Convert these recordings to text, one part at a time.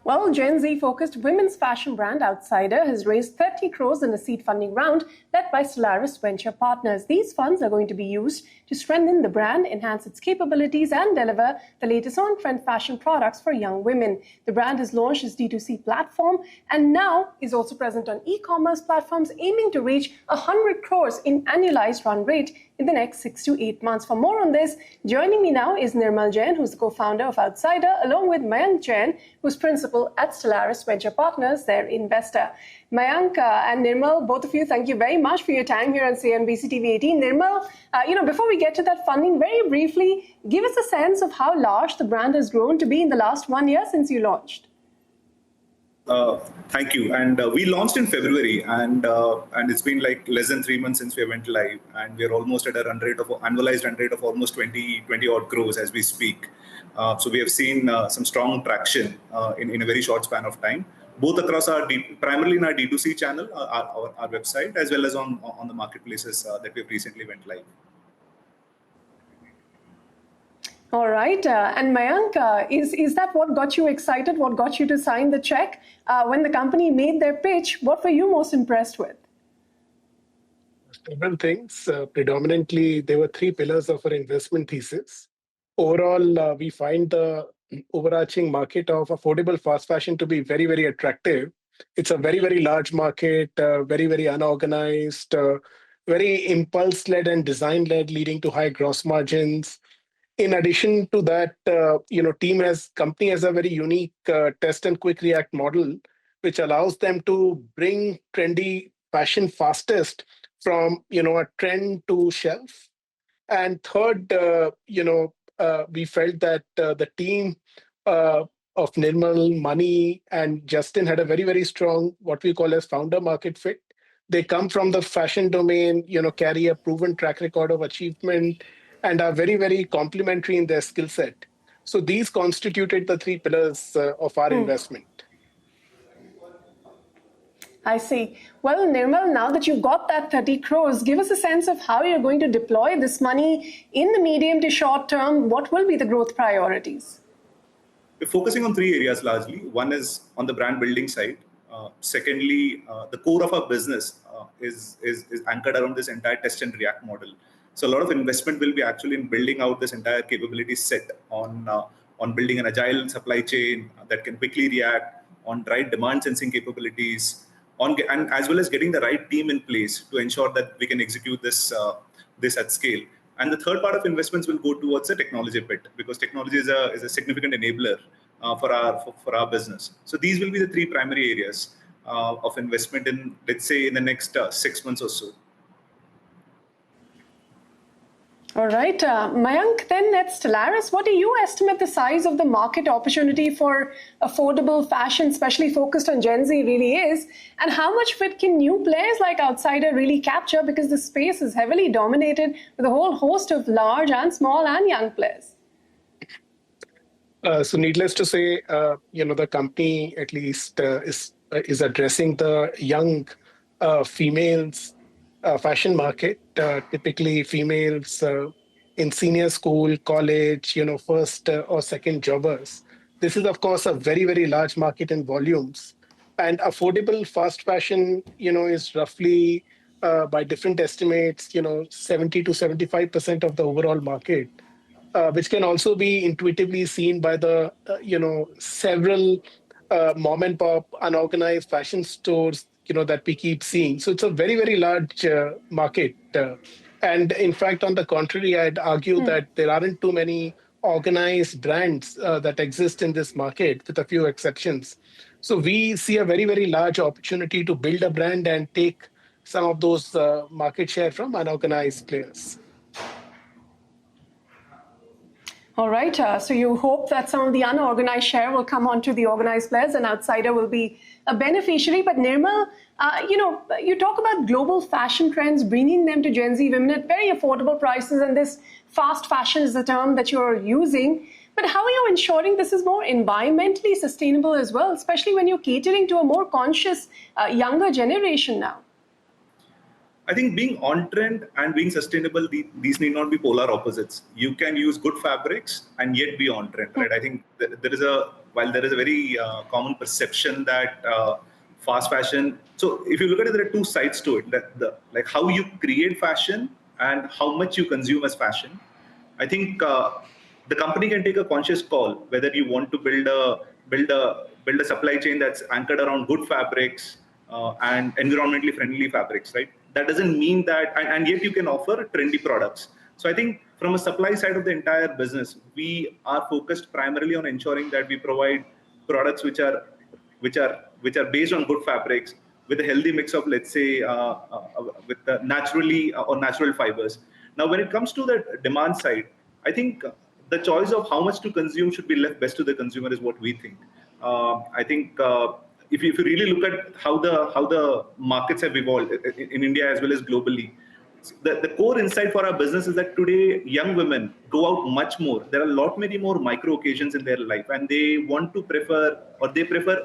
Well, Gen Z-focused women's fashion brand Outzidr has raised 30 crores in a seed funding round led by Stellaris Venture Partners. These funds are going to be used to strengthen the brand, enhance its capabilities, and deliver the latest on-trend fashion products for young women. The brand has launched its D2C platform and now is also present on e-commerce platforms, aiming to reach 100 crores in annualized run rate in the next 6 to 8 months. For more on this, joining me now is Nirmal Jain, who's the co-founder of Outzidr, along with Mayank Jain, who's principal at Stellaris Venture Partners, their investor. Mayank and Nirmal, both of you, thank you very much for your time here on CNBC-TV18. Nirmal, before we get to that funding, very briefly, give us a sense of how large the brand has grown to be in the last 1 year since you launched. Thank you. And we launched in February, and it's been like less than 3 months since we went live, and we're almost at a annualized run rate of almost 20 odd crores as we speak. So we have seen some strong traction in a very short span of time, both across primarily in our D2C channel, our website, as well as on the marketplaces that we've recently went live. All right. And Mayank, is that what got you excited? What got you to sign the check? When the company made their pitch, what were you most impressed with? Several things. Predominantly, there were 3 pillars of our investment thesis. Overall, we find the overarching market of affordable fast fashion to be very, very attractive. It's a very, very large market, very, very unorganized, very impulse-led and design-led, leading to high gross margins. In addition to that, company has a very unique test and quick react model, which allows them to bring trendy fashion fastest from, a trend to shelf. And third, we felt that the team of Nirmal, Mani, and Justin had a very, very strong, what we call as founder market fit. They come from the fashion domain, carry a proven track record of achievement, and are very, very complementary in their skill set. So these constituted the 3 pillars of our investment. I see. Well, Nirmal, now that you've got that 30 crores, give us a sense of how you're going to deploy this money in the medium to short term. What will be the growth priorities? We're focusing on 3 areas largely. One is on the brand building side. Secondly, the core of our business is anchored around this entire test and react model. So a lot of investment will be actually in building out this entire capability set on building an agile supply chain that can quickly react, on right demand sensing capabilities, and as well as getting the right team in place to ensure that we can execute this at scale. And the third part of investments will go towards the technology bit, because technology is a significant enabler for our business. So these will be the 3 primary areas of investment in, let's say, in the next 6 months or so. All right. Mayank, then at Stellaris, what do you estimate the size of the market opportunity for affordable fashion, especially focused on Gen Z, really is? And how much of it can new players like Outzidr really capture? Because the space is heavily dominated with a whole host of large and small and young players. So needless to say, the company at least is addressing the young females fashion market, typically females in senior school, college, first or second jobbers. This is, of course, a very, very large market in volumes. And affordable fast fashion, is roughly, by different estimates, 70 to 75% of the overall market, which can also be intuitively seen by the, several mom and pop unorganized fashion stores that we keep seeing. So it's a very, very large market. And in fact, on the contrary, I'd argue that there aren't too many organized brands that exist in this market, with a few exceptions. So we see a very, very large opportunity to build a brand and take some of those market share from unorganized players. All right. So you hope that some of the unorganized share will come onto the organized players and Outzidr will be a beneficiary. But Nirmal, you talk about global fashion trends, bringing them to Gen Z women at very affordable prices. And this fast fashion is the term that you're using. But how are you ensuring this is more environmentally sustainable as well, especially when you're catering to a more conscious younger generation now? I think being on trend and being sustainable, these need not be polar opposites. You can use good fabrics and yet be on trend, right? I think while there is a very common perception that fast fashion. So if you look at it, there are two sides to it. Like how you create fashion and how much you consume as fashion. I think the company can take a conscious call whether you want to build a supply chain that's anchored around good fabrics and environmentally friendly fabrics, right? That doesn't mean that, and yet you can offer trendy products. So I think from a supply side of the entire business, we are focused primarily on ensuring that we provide products which are based on good fabrics with a healthy mix of, let's say, with naturally or natural fibers. Now, when it comes to the demand side, I think the choice of how much to consume should be left best to the consumer is what we think. I think if you really look at how the markets have evolved in India as well as globally, the core insight for our business is that today young women go out much more. There are a lot many more micro occasions in their life, and they prefer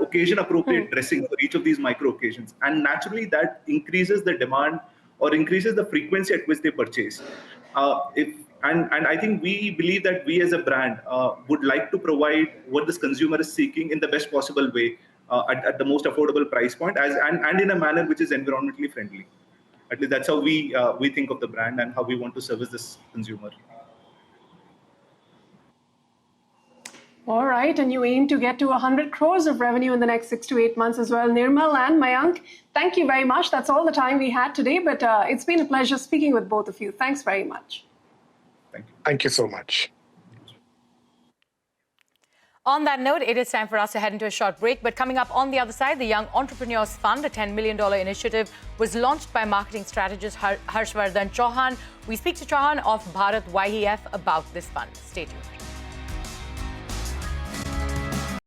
occasion appropriate dressing for each of these micro occasions, and naturally that increases the demand or increases the frequency at which they purchase. And I think we believe that we as a brand would like to provide what this consumer is seeking in the best possible way at the most affordable price point and in a manner which is environmentally friendly. At least that's how we think of the brand and how we want to service this consumer. All right, and you aim to get to 100 crores of revenue in the next 6 to 8 months as well. Nirmal and Mayank, thank you very much. That's all the time we had today, but it's been a pleasure speaking with both of you. Thanks very much. Thank you. Thank you so much. On that note, it is time for us to head into a short break. But coming up on the other side, the Young Entrepreneurs Fund, a $10 million initiative, was launched by marketing strategist Harshvardhan Chauhan. We speak to Chauhan of Bharat YEF about this fund. Stay tuned.